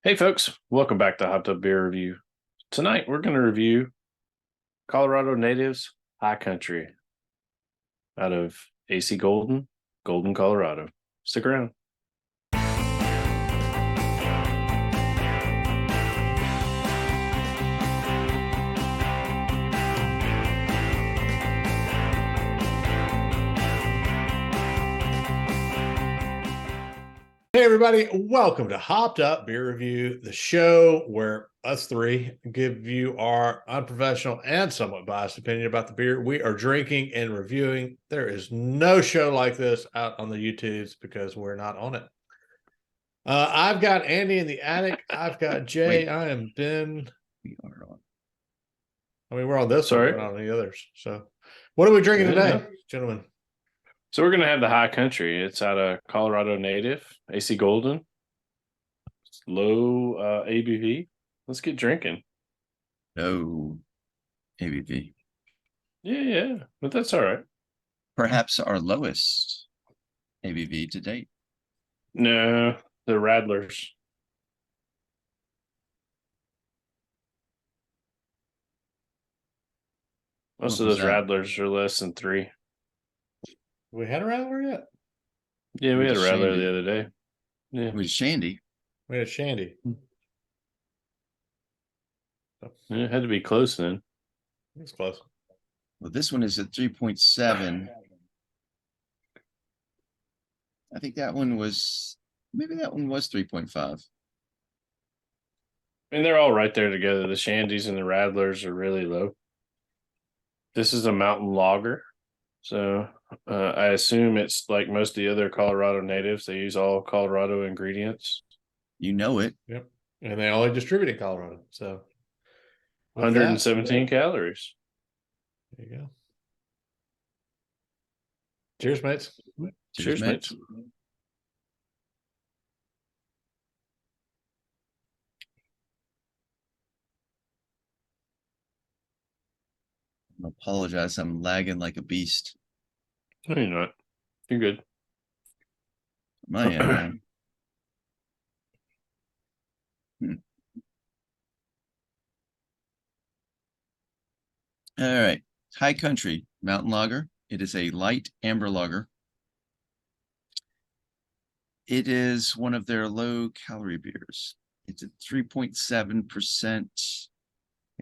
Hey folks, welcome back to Hot Tub Beer Review. Tonight we're going to review Colorado Natives High Country out of AC Golden, Colorado. Stick around. Hey everybody, welcome to Hopped Up Beer Review, the show where us three give you our unprofessional and somewhat biased opinion about the beer we are drinking and reviewing. There is no show like this out on the YouTubes because we're not on it. I've got Andy in the attic. I've got Jay. Wait. I am Ben. We are on. I mean, we're on this Sorry. one, we're not on the others. So what are we drinking today, Yeah. gentlemen? So we're going to have the High Country. It's out of Colorado Native, AC Golden. It's low ABV. Let's get drinking. No ABV. Yeah, but that's all right. Perhaps our lowest ABV to date. No, the Radlers. Most of those Radlers are less than 3. We had a Rattler yet? Yeah, we had a Rattler the other day. Yeah. It was Shandy. We had Shandy. It had to be close then. It's close. Well, this one is at 3.7. I think that one was, maybe that one was 3.5. And they're all right there together. The Shandies and the Radlers are really low. This is a mountain lager. So I assume it's like most of the other Colorado natives. They use all Colorado ingredients. You know it. Yep. And they only distribute in Colorado. So 117 calories. There you go. Cheers, mates. Cheers, mates. I apologize. I'm lagging like a beast. No, you're not. You're good. My end. All right. High Country Mountain Lager. It is a light amber lager. It is one of their low calorie beers. It's at 3.7%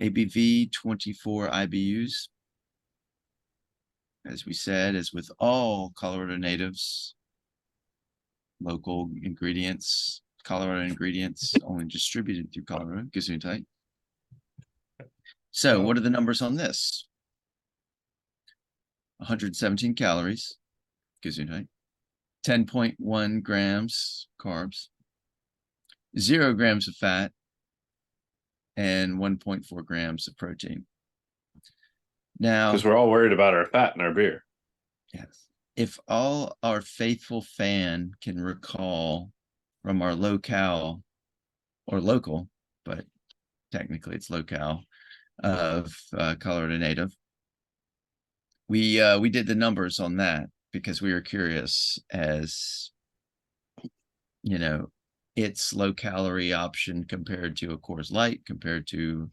ABV, 24 IBUs. As we said, as with all Colorado natives, local ingredients, Colorado ingredients, only distributed through Colorado, Gesundheit. So what are the numbers on this? 117 calories, Gesundheit. 10.1 grams carbs, 0 grams of fat, and 1.4 grams of protein. Now, because we're all worried about our fat in our beer. Yes. If all our faithful fan can recall from our locale or local, but technically it's locale of Colorado Native, we did the numbers on that because we were curious as, you know, its low calorie option compared to a Coors Light, compared to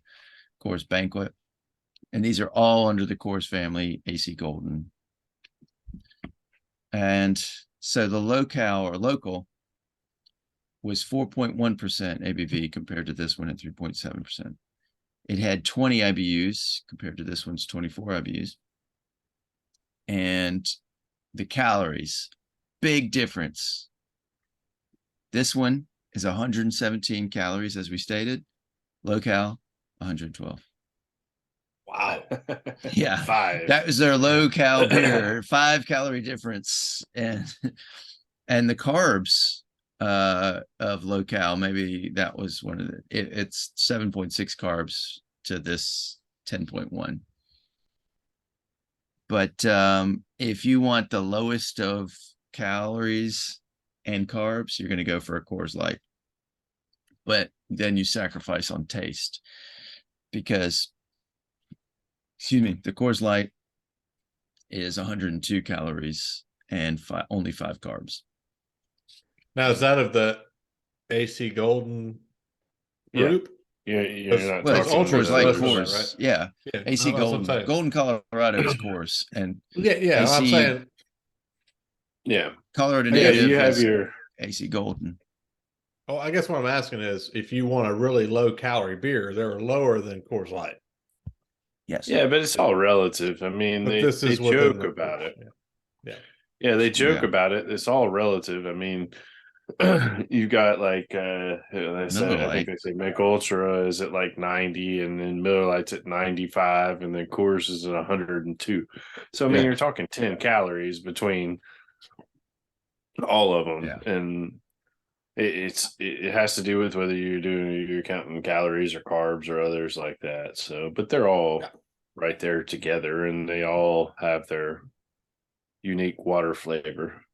Coors Banquet. And these are all under the Coors family, AC Golden. And so the locale or local was 4.1% ABV compared to this one at 3.7%. It had 20 IBUs compared to this one's 24 IBUs. And the calories, big difference. This one is 117 calories, as we stated. Low-cal, 112. Wow. Yeah. 5. That was their low-cal beer, 5 calorie difference. And the carbs of low-cal, maybe that was one of the, it's 7.6 carbs to this 10.1. But if you want the lowest of calories and carbs, you're going to go for a Coors Light. But then you sacrifice on taste because, excuse me, the Coors Light is 102 calories and only 5 carbs. Now, is that of the AC Golden Yeah. group. You're not Well, Because it's talking Ultra Coors is the Light, rest of it, Coors. right? Yeah. Yeah, AC that's what I'm Golden. saying. Golden, Colorado is Coors. And Yeah, I'm AC saying. Yeah. Colorado I Yeah, guess- Native you have is your AC Golden. Oh, I guess what I'm asking is, if you want a really low calorie beer, they're lower than Coors Light. Yes. yeah, but it's all relative. I mean, But they this they is within joke the about it. Yeah. Yeah, they joke Yeah. about it. It's all relative. I mean, you got like they say, Miller I think Lite. they say Mick Ultra is at like 90, and then Miller Lite's at 95, and then Coors is at 102. So I mean, Yeah. you're talking 10 calories between all of them, Yeah. and it has to do with whether you're counting calories or carbs or others like that. So, but they're all Yeah. right there together, and they all have their unique water flavor.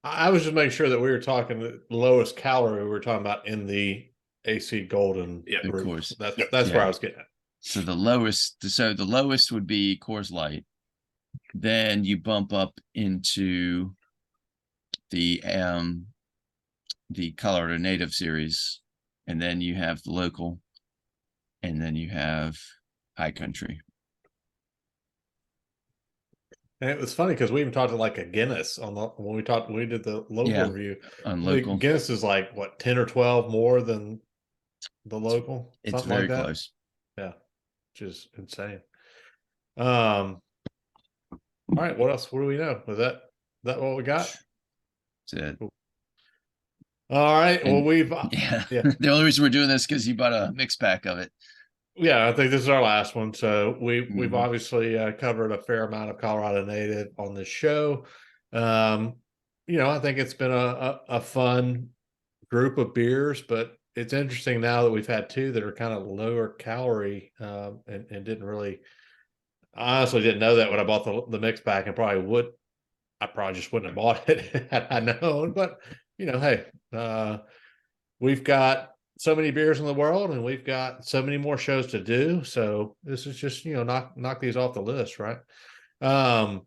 I was just making sure that we were talking the lowest calorie we were talking about in the AC Golden Yeah, Of group. course. That's Yep. where Yeah. I was getting at. So the lowest would be Coors Light. Then you bump up into the Colorado Native series, and then you have the local, and then you have High Country. And it was funny because we even talked to like a Guinness when we did the local Yeah, review. On I think local, Guinness is like what, 10 or 12 more than the local, it's something very like that. close. Yeah, which is insane. All right, what else? What do we know? Was that what we got? That's it. All right. Well, And- we've Yeah. yeah. The only reason we're doing this because you bought a mix pack of it. Yeah, I think this is our last one. So we've Mhm. obviously covered a fair amount of Colorado Native on this show. I think it's been a fun group of beers, but it's interesting now that we've had two that are kind of lower calorie, and didn't really. I honestly didn't know that when I bought the mix pack, and I probably just wouldn't have bought it had I known. But hey, we've got so many beers in the world, and we've got so many more shows to do. So this is just knock these off the list, right? I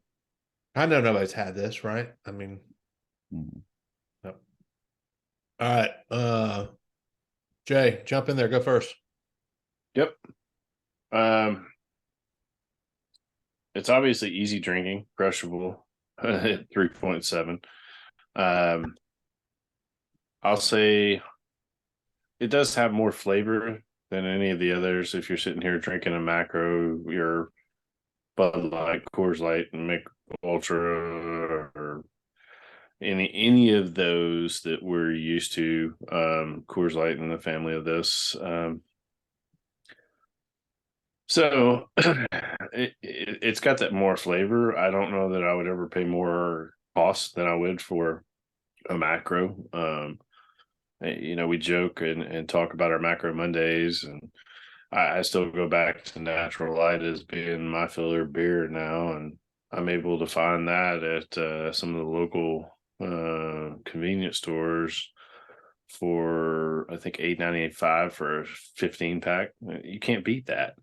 know nobody's had this, right? I mean, Mhm. no. All right, Jay, jump in there. Go first. Yep. It's obviously easy drinking, crushable at 3.7. I'll say it does have more flavor than any of the others. If you're sitting here drinking a macro, your Bud Light, Coors Light, and Mick Ultra, or any of those that we're used to, Coors Light in the family of this. So it's got that more flavor. I don't know that I would ever pay more cost than I would for a macro. We joke and talk about our macro Mondays, and I still go back to Natural Light as being my filler beer now, and I'm able to find that at some of the local convenience stores for I think $8.95 for a 15 pack. You can't beat that.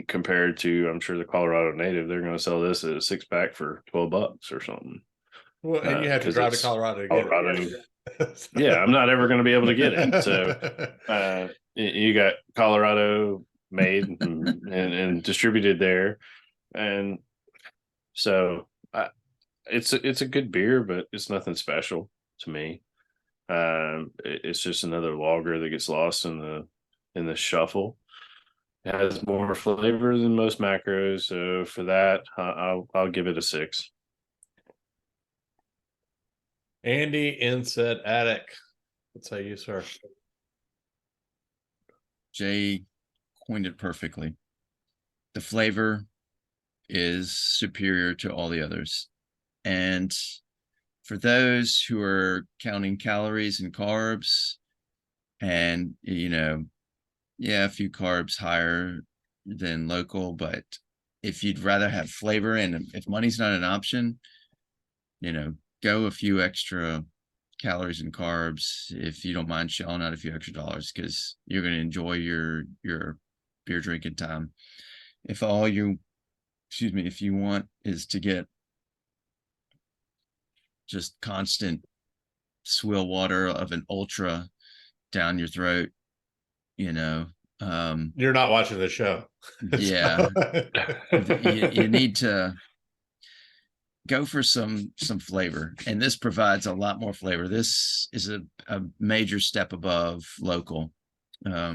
Compared to, I'm sure the Colorado Native, they're going to sell this at a 6-pack for $12 or something. Well, and you have to 'cause drive to it's Colorado to get Colorado. it. Yeah, I'm not ever going to be able to get it. So you got Colorado made and distributed there, and so it's a good beer, but it's nothing special to me. It's just another lager that gets lost in the shuffle. It has more flavor than most macros, so for that, I'll give it a 6. Andy in said attic. Let's say you, sir. Jay coined it perfectly. The flavor is superior to all the others. And for those who are counting calories and carbs, and a few carbs higher than local, but if you'd rather have flavor and if money's not an option, go a few extra calories and carbs if you don't mind shelling out a few extra dollars, because you're going to enjoy your beer drinking time. If if you want is to get just constant swill water of an ultra down your throat, you know. You're not watching the show. Yeah. So- You need to go for some flavor, and this provides a lot more flavor. This is a major step above local. I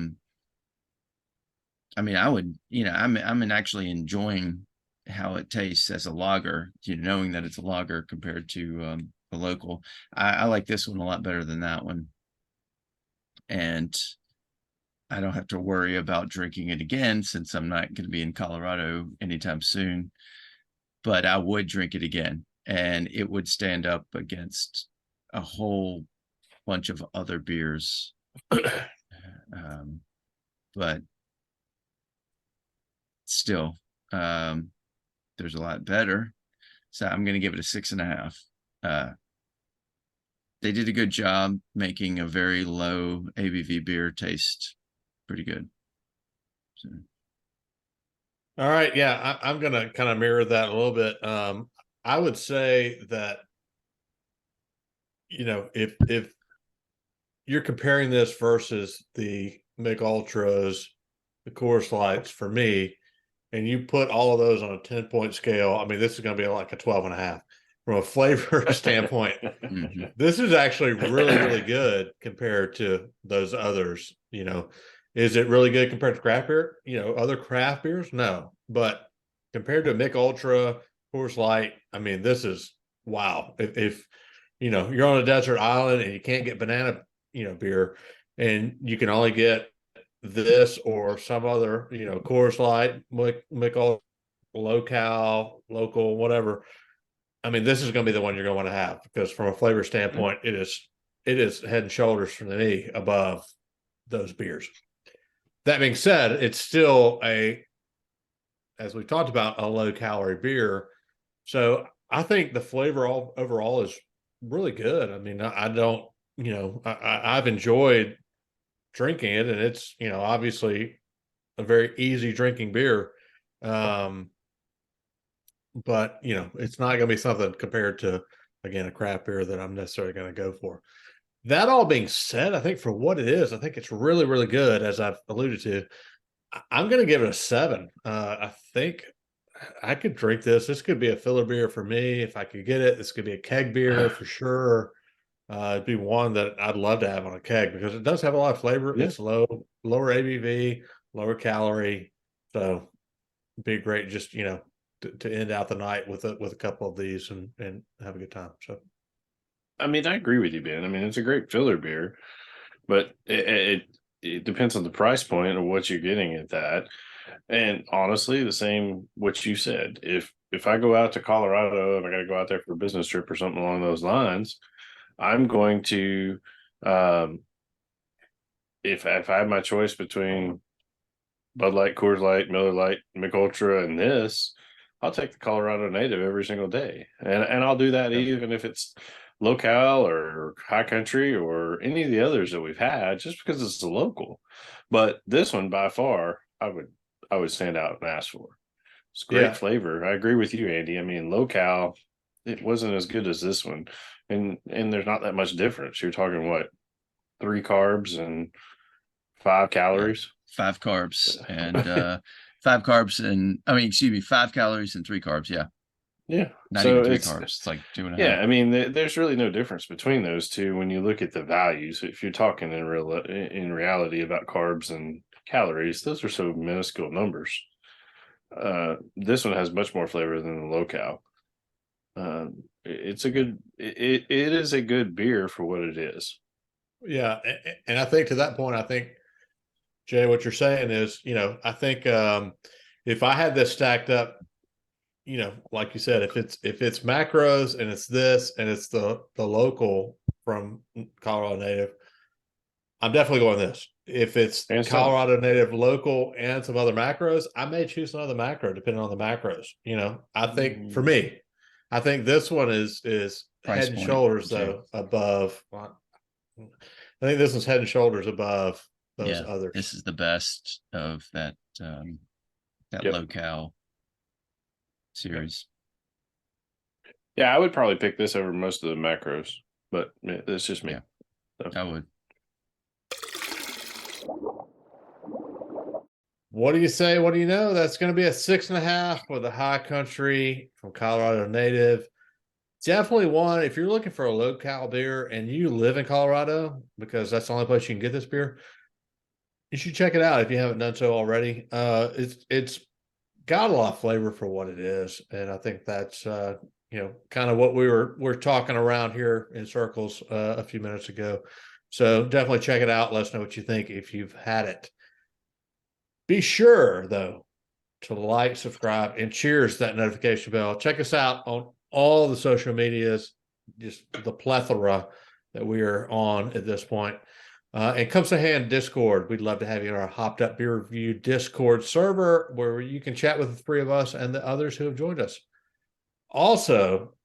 mean, I would, I'm actually enjoying how it tastes as a lager, knowing that it's a lager compared to the local. I like this one a lot better than that one, and I don't have to worry about drinking it again since I'm not going to be in Colorado anytime soon. But I would drink it again, and it would stand up against a whole bunch of other beers. But still, there's a lot better. So I'm going to give it a 6.5. They did a good job making a very low ABV beer taste pretty good. So. All right. Yeah, I'm going to kind of mirror that a little bit. I would say that, if you're comparing this versus the Mick Ultras, the Coors Lights for me, and you put all of those on a 10-point scale, I mean, this is going to be like a 12.5. From a flavor standpoint, this is actually really, really good compared to those others. Is it really good compared to craft beer? Other craft beers? No. But compared to Mick Ultra, Coors Light, I mean, this is wow. If you're on a desert island and you can't get banana, beer, and you can only get this or some other, Coors Light, Mick Ultra, local, whatever. I mean, this is going to be the one you're going to want to have because from a flavor standpoint, it is head and shoulders for me above those beers. That being said, it's still as we talked about, a low calorie beer. So I think the flavor overall is really good. I mean, I don't, I've enjoyed drinking it, and it's, obviously a very easy drinking beer. But it's not going to be something compared to, again, a craft beer that I'm necessarily going to go for. That all being said, I think for what it is, I think it's really, really good. As I've alluded to, I'm going to give it a 7. I think I could drink this. This could be a filler beer for me if I could get it. This could be a keg beer for sure. It'd be one that I'd love to have on a keg because it does have a lot of flavor. Yeah. It's lower ABV, lower calorie, so it'd be great just to end out the night with a couple of these and have a good time. So, I mean, I agree with you, Ben. I mean, it's a great filler beer, but it depends on the price point of what you're getting at that. And honestly, the same what you said. If I go out to Colorado and I got to go out there for a business trip or something along those lines, I'm going to, if I have my choice between Bud Light, Coors Light, Miller Light, Mick Ultra, and this, I'll take the Colorado Native every single day, and I'll do that even if it's local or high country or any of the others that we've had, just because it's a local. But this one by far, I would stand out and ask for. It's great flavor. I agree with you, Andy. I mean, local, it wasn't as good as this one, and there's not that much difference. You're talking what, 3 carbs and 5 calories. 5 carbs and 5 carbs and 5 calories and 3 carbs. Yeah. Not So even 3 carbs. It's like 2.5. Yeah. I mean, there's really no difference between those two when you look at the values. If you're talking in reality about carbs and calories, those are so minuscule numbers. This one has much more flavor than the local. It's a good, it is a good beer for what it is. Yeah. And I think to that point, I think, Jay, what you're saying is, I think if I had this stacked up, like you said, if it's macros and it's this and it's the local from Colorado Native, I'm definitely going this. If it's Colorado Native local and some other macros, I may choose another macro depending on the macros. I think for me, I think this one is Price head and point, shoulders Jay. though above. I think this is head and shoulders above those others. This is the best of that local series. Yeah, I would probably pick this over most of the macros, but it's just me. Yeah, so. I would. What do you say? What do you know? That's going to be a 6.5 with a high country from Colorado native. Definitely one. If you're looking for a low cal beer and you live in Colorado, because that's the only place you can get this beer, you should check it out if you haven't done so already. It's got a lot of flavor for what it is, and I think that's kind of what we're talking around here in circles a few minutes ago. So definitely check it out. Let us know what you think if you've had it. Be sure though to like, subscribe, and cheers that notification bell. Check us out on all the social medias, just the plethora that we are on at this point. And come say hey in Discord. We'd love to have you in our Hopped Up Beer Review Discord server where you can chat with the three of us and the others who have joined us. Also,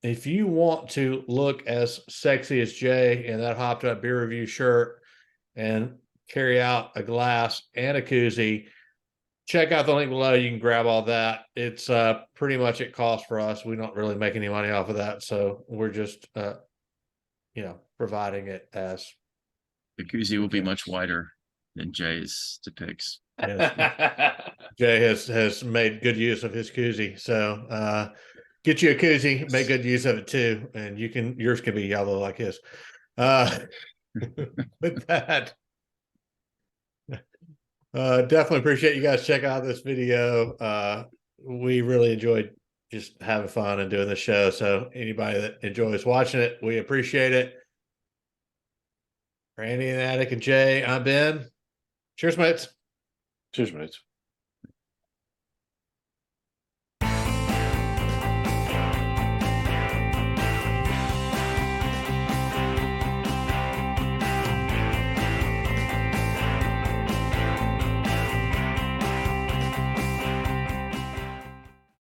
if you want to look as sexy as Jay in that Hopped Up Beer Review shirt and carry out a glass and a koozie, check out the link below. You can grab all that. It's pretty much at cost for us. We don't really make any money off of that. So we're just, providing it as. The koozie will be much wider than Jay's depicts. Jay has made good use of his koozie. So get you a koozie, make good use of it too. And yours can be yellow like his. With that. Definitely appreciate you guys checking out this video. We really enjoyed just having fun and doing the show. So anybody that enjoys watching it, we appreciate it. Randy and Attic and Jay, I'm Ben. Cheers, mates. Cheers, mates.